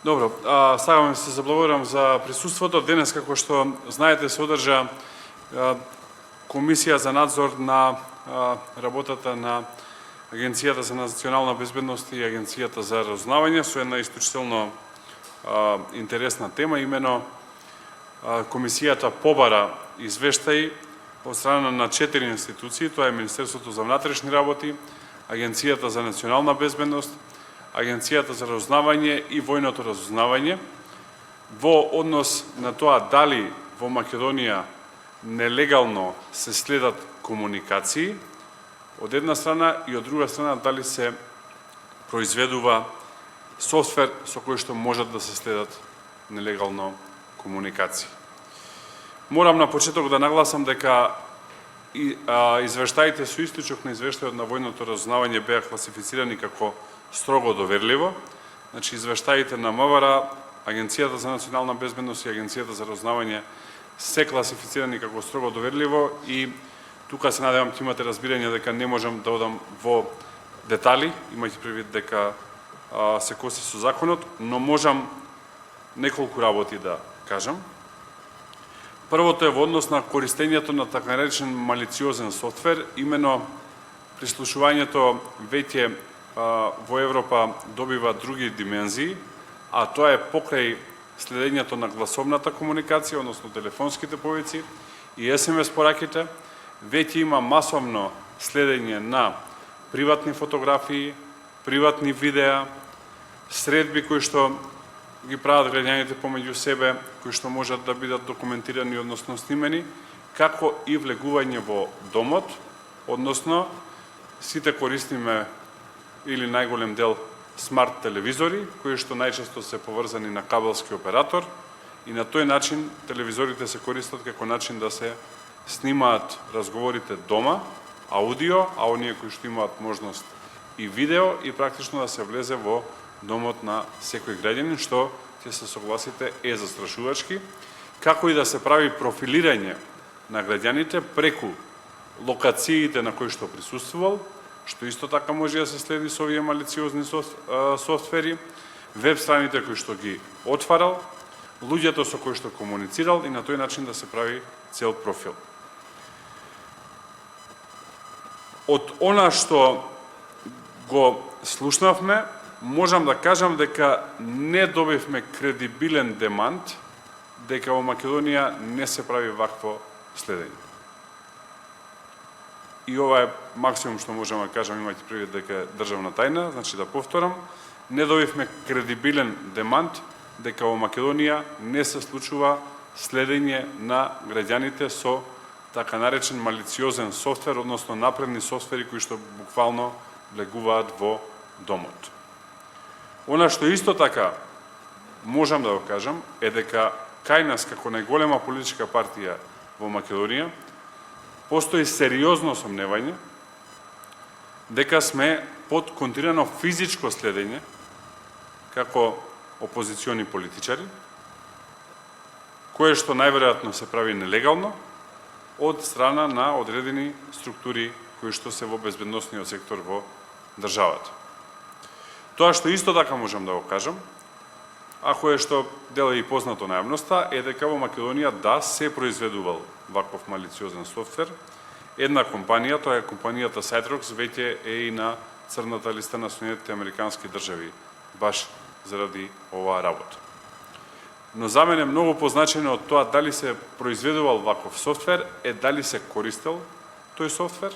Добро, сакам да се заблагодарам за присуството. Денес, како што знаете, се одржа комисија за надзор на работата на Агенцијата за национална безбедност и Агенцијата за разузнавање со една исклучително интересна тема, имено комисијата побара извештаи од страна на 4 институции, тоа е Министерството за внатрешни работи, Агенцијата за национална безбедност, Агенцијата за разузнавање и војното разузнавање, во однос на тоа дали во Македонија нелегално се следат комуникации, од една страна, и од друга страна дали се произведува софтвер со кој што можат да се следат нелегално комуникации. Морам на почеток да нагласам дека извештаите со исклучок на извештајот на војното разузнавање беа класифицирани како строго доверливо. Значи, извештаите на МВР, Агенцијата за национална безбедност и Агенцијата за разузнавање се класифицирани како строго доверливо и тука се надевам ќе имате разбирање дека не можам да одам во детали, имајќи предвид дека се коси со законот, но можам неколку работи да кажам. Првото е во однос на користењето на така наречен малициозен софтвер, имено прислушувањето веќе во Европа добива други димензии, а тоа е покрај следењето на гласовната комуникација, односно телефонските повици и SMS пораките, веќе има масовно следење на приватни фотографии, приватни видеа, средби кои што ги прават граѓаните помеѓу себе, кои што можат да бидат документирани, односно снимени, како и влегување во домот, односно сите користиме или најголем дел смарт телевизори, кои што најчесто се поврзани на кабелски оператор и на тој начин телевизорите се користат како начин да се снимаат разговорите дома, аудио, а оние кои што имаат можност и видео и практично да се влезе во домот на секој граѓанин, што ќе се согласите е застрашувачки, како и да се прави профилирање на граѓаните преку локациите на кои што присуствувал, што исто така може да се следи со овие малициозни софтвери, веб страните кои што ги отварал, луѓето со кои што комуницирал и на тој начин да се прави цел профил. Од она што го слушнавме, можам да кажам дека не добивме кредибилен демант дека во Македонија не се прави вакво следење. И ова е максимум што можам да кажам, имајќи предвид дека е државна тајна, значи да повторам, не добивме кредибилен демант дека во Македонија не се случува следење на граѓаните со така наречен малициозен софтвер, односно напредни софтвери кои што буквално влегуваат во домот. Она што исто така можам да го кажам е дека кај нас како најголема политичка партија во Македонија постои сериозно сомневање дека сме под континуирано физичко следење како опозициони политичари, кое што најверојатно се прави нелегално од страна на одредени структури кои што се во безбедносниот сектор во државата. Тоа што исто така можам да го кажам, а кое што дел е и познато на јавноста, е дека во Македонија да се произведувал ваков малициозен софтвер. Една компанија, тоа е компанијата Siderox, веќе е и на црната листа на Соединетите американски држави, баш заради оваа работа. Но за мене многу позначено од тоа дали се произведувал ваков софтвер е дали се користел тој софтвер,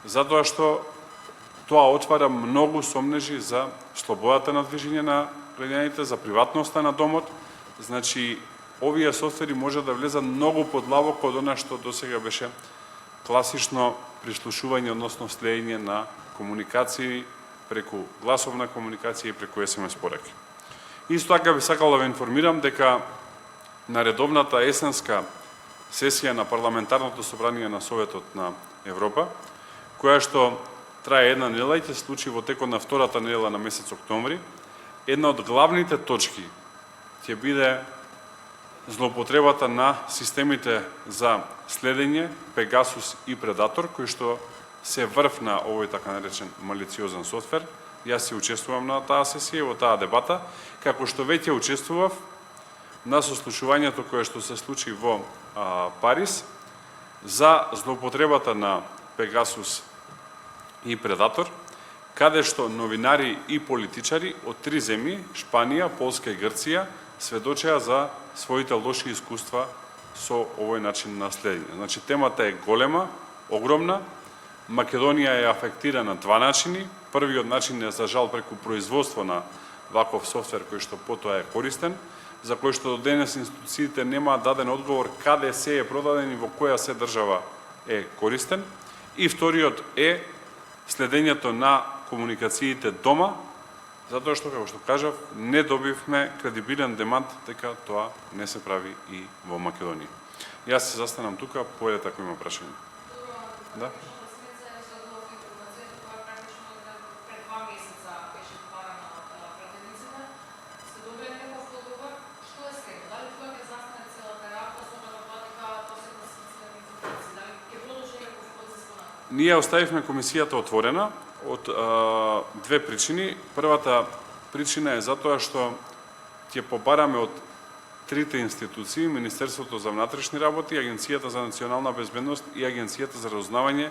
затоа што тоа отвара многу сомнежи за слободата на движење на граѓаните, за приватноста на домот. Значи, овие софтвери може да влезат многу подлабоко од она што досега беше класично прислушување, односно следење на комуникации преку гласовна комуникација и преку SMS пораки. Исто така би сакал да ве информирам дека на редовната есенска сесија на парламентарното собрание на Советот на Европа, која што трае една недела и ќе се случи во текот на втората недела на месец октомври, една од главните точки ќе биде злоупотребата на системите за следење Pegasus и Predator, кои што се врв на овој така наречен малициозен софтвер, Јас се учествувам на таа сесија, во таа дебата, како што веќе учествував на сослушувањето кое што се случи во Париз за злоупотребата на Пегасус и Предатор, каде што новинари и политичари од 3 земји, Шпанија, Полска и Грција, сведочеа за своите лоши искуства со овој начин на следење. Значи, темата е голема, огромна. Македонија е афектирана на два начини. Првиот начин е, за жал, преку производство на ваков софтвер кој што потоа е користен, за кој што до денес институциите немаат даден одговор каде се е продаден и во која се држава е користен. И вториот е следењето на комуникациите дома, затоа што, како што кажав, не добивме кредибилен демант дека тоа не се прави и во Македонија. Јас се застанам тука, поедете ако има прашање. Да? Ние оставивме комисијата отворена од две причини. Првата причина е затоа што ќе побараме од трите институции, Министерството за внатрешни работи, Агенцијата за национална безбедност и Агенцијата за разузнавање,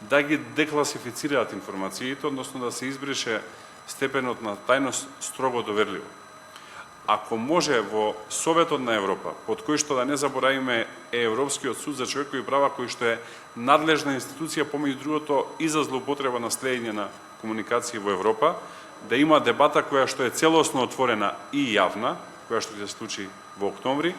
да ги декласифицираат информациите, односно да се избрише степенот на тајност строго доверливо. Ако може во Советот на Европа, под кој што да не заборавиме е Европскиот суд за човекови права, кој што е надлежна институција, помеѓу другото и за злоупотреба на следење на комуникации во Европа, да има дебата која што е целосно отворена и јавна, која што ќе се случи во октомври,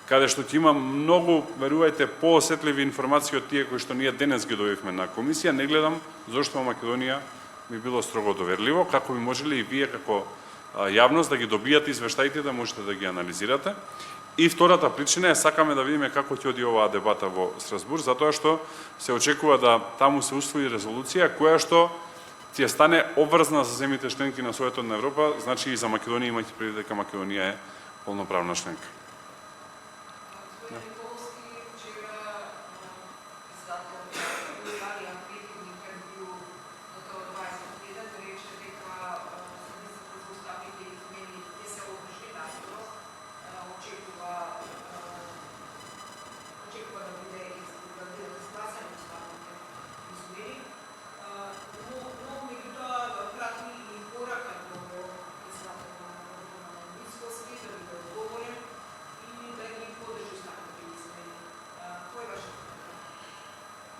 каде што ќе има многу, верувајте, поосетливи информации од тие кои што ние денес ги добивме на комисија. Не гледам зошто во Македонија би било строго доверливо, како би можеле и вие како јавност да ги добијате извештаите, да можете да ги анализирате. И втората причина е, сакаме да видиме како ќе оди оваа дебата во Страсбург, затоа што се очекува да таму се усвои резолуција која што ќе стане обврзна за земјите членки на Советот на Европа, значи и за Македонија, имајќи предвид дека Македонија е полноправна членка.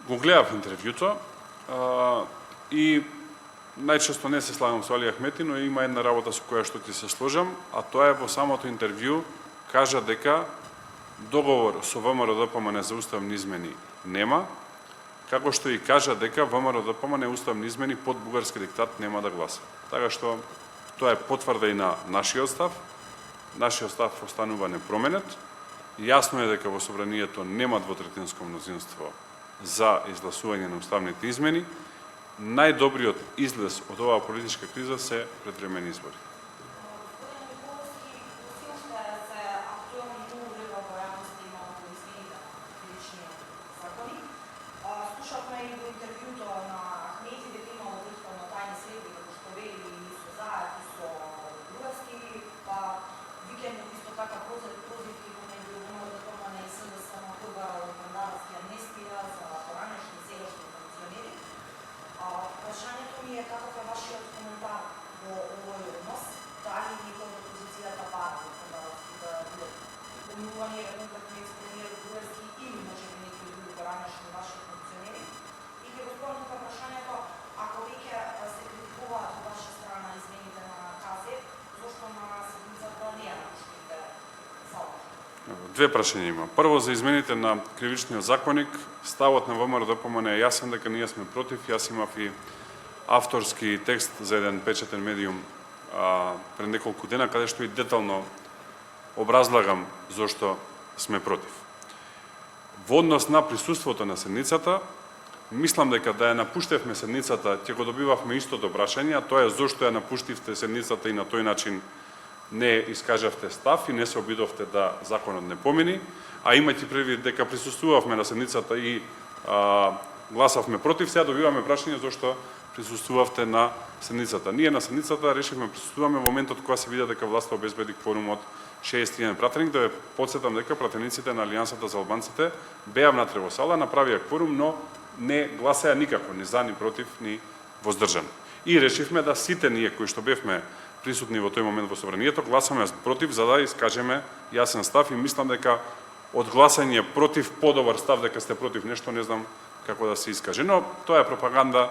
Го гледав интервјуто и најчесто не се слагам со Али Ахмети, но има една работа со која што ќе се сложам, а тоа е во самото интервју кажа дека договор со ВМРО-ДПМН за уставни измени нема, како што и кажа дека ВМРО-ДПМН уставни измени под бугарски диктат нема да гласа. Така што тоа е потврда и на нашиот став. Нашиот став останува непроменет. Јасно е дека во собранието нема двотретинско мнозинство за изгласување на уставните измени. Најдобриот излез од оваа политичка криза се предвремени избори. Две прашања има. Прво, за измените на кривичниот законник, ставот на ВМРО-ДПМН е јасен дека ние сме против. Јас имав и авторски текст за еден печатен медиум пред неколку дена, каде што и детално образлагам зошто сме против. Во однос на присуството на седницата, мислам дека да ја напуштевме седницата, ќе го добивавме истото прашање, а тоа е зошто ја напуштивте седницата и на тој начин не искажавте став и не се обидовте да законот не помини, а имајќи предвид дека присуствувавме на седницата и гласавме против, сега добиваме прашање зашто присуствувавте на седницата. Ние на седницата решивме присуствуваме во моментот кога се види дека власта обезбеди кворум од 61 пратеник, да ве потсетам дека пратениците на Алијансата за албанците беа внатре во сала, направија кворум, но не гласеа никако, ни за, ни против, ни воздржан. И решивме да сите ние кои што бевме присутни во тој момент во собранието гласаме против за да искажеме јасен став и мислам дека од гласање против подобар став дека сте против нешто не знам како да се искаже. Но тоа е пропаганда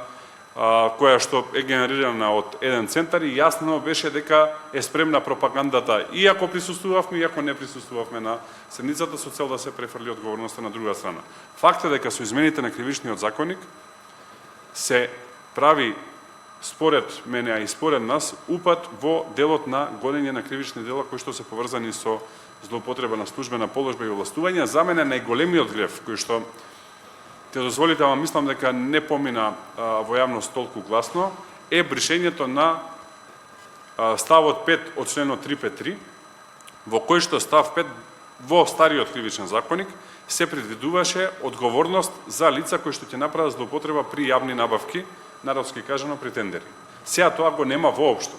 која што е генерирана од еден центар и јасно беше дека е спремна пропагандата и ако присуствувавме и ако не присуствувавме на седницата со цел да се префрли одговорноста на друга страна. Факт е дека со измените на кривичниот законник се прави според мене, а и според нас, упат во делот на гонење на кривични дела кои што се поврзани со злоупотреба на службена положба и овластување. За мене најголемиот грев кој што те дозволите, ама мислам дека не помина во јавност толку гласно, е бришењето на ставот 5 од членот 353, во кој што став 5 во стариот кривичен законник се предвидуваше одговорност за лица кои што ќе направат злоупотреба при јавни набавки, народски кажано при тендери. Сега тоа го нема воопшто.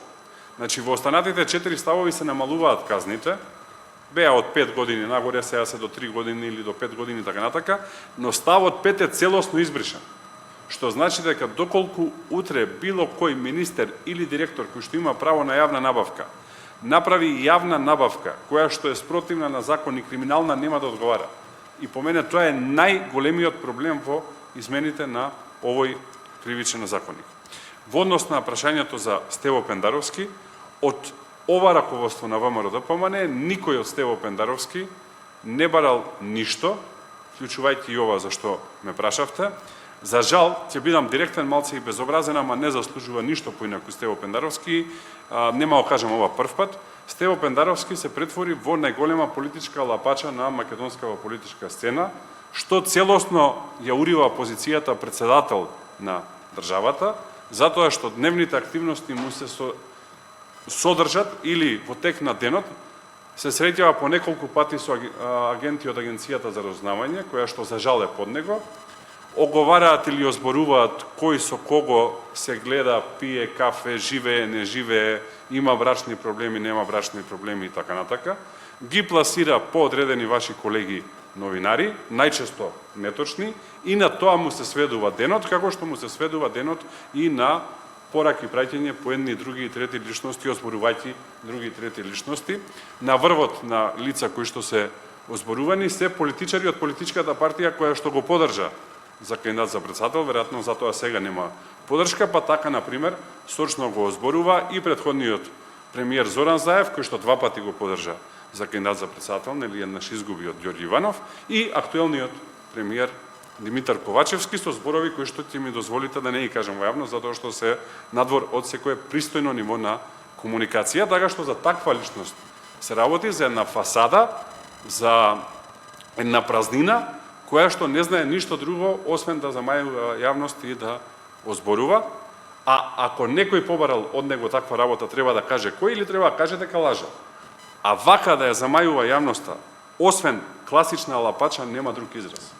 Значи во останатите 4 ставови се намалуваат казните, беа од 5 години нагоре, сега се до 3 години или до 5 години така натака, но ставот 5 е целосно избришен. Што значи дека доколку утре било кој министер или директор кој што има право на јавна набавка, направи јавна набавка која што е спротивна на закон и криминална, нема да одговара. И по мене тоа е најголемиот проблем во измените на овој кривичен законник. Во однос на прашањето за Стево Пендаровски, од ова раководство на ВМРО-ДПМН, никој од Стево Пендаровски не барал ништо, вклучувајќи и ова за што ме прашавте. За жал, ќе бидам директен, малце и безобразен, ама не заслужува ништо поинаку Стево Пендаровски. Нема да кажам ова прв пат. Стево Пендаровски се претвори во најголема политичка лапача на македонскава политичка сцена, што целосно ја урива позицијата председател на државата, затоа што дневните активности му се содржат или во тек на денот се среќава по неколку пати со агенти од Агенцијата за разузнавање, која што за жал е под него, оговараат или озборуваат кој со кого се гледа, пие кафе, живее, не живее, има брачни проблеми, нема брачни проблеми и така натака, ги пласира по одредени ваши колеги новинари, најчесто неточни, и на тоа му се сведува денот, како што му се сведува денот и на пораки праќање по едни, други и трети личности, озборувајќи други и трети личности. На врвот на лица кои што се озборувани се политичари од политичката партија која што го поддржа за кандидат за председател, веројатно затоа сега нема поддршка, па така, например, сочно го озборува и претходниот премиер Зоран Заев, кој што 2 пати го поддржа за кандидат за председател, нели еднаш изгуби од Ѓорѓи Иванов, и актуелниот премиер Димитар Ковачевски со зборови кои што ќе ми дозволите да не ги кажам во јавност, затоа што се надвор од секое пристојно ниво на комуникација, така што за таква личност се работи, за една фасада, за една празнина, која што не знае ништо друго, освен да замајува јавност и да озборува. А ако некој побарал од него таква работа, треба да каже кој или треба да каже дека лаже. А вака да ја замајува јавноста, освен класична лапача, нема друг израз.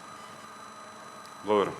Благодарам.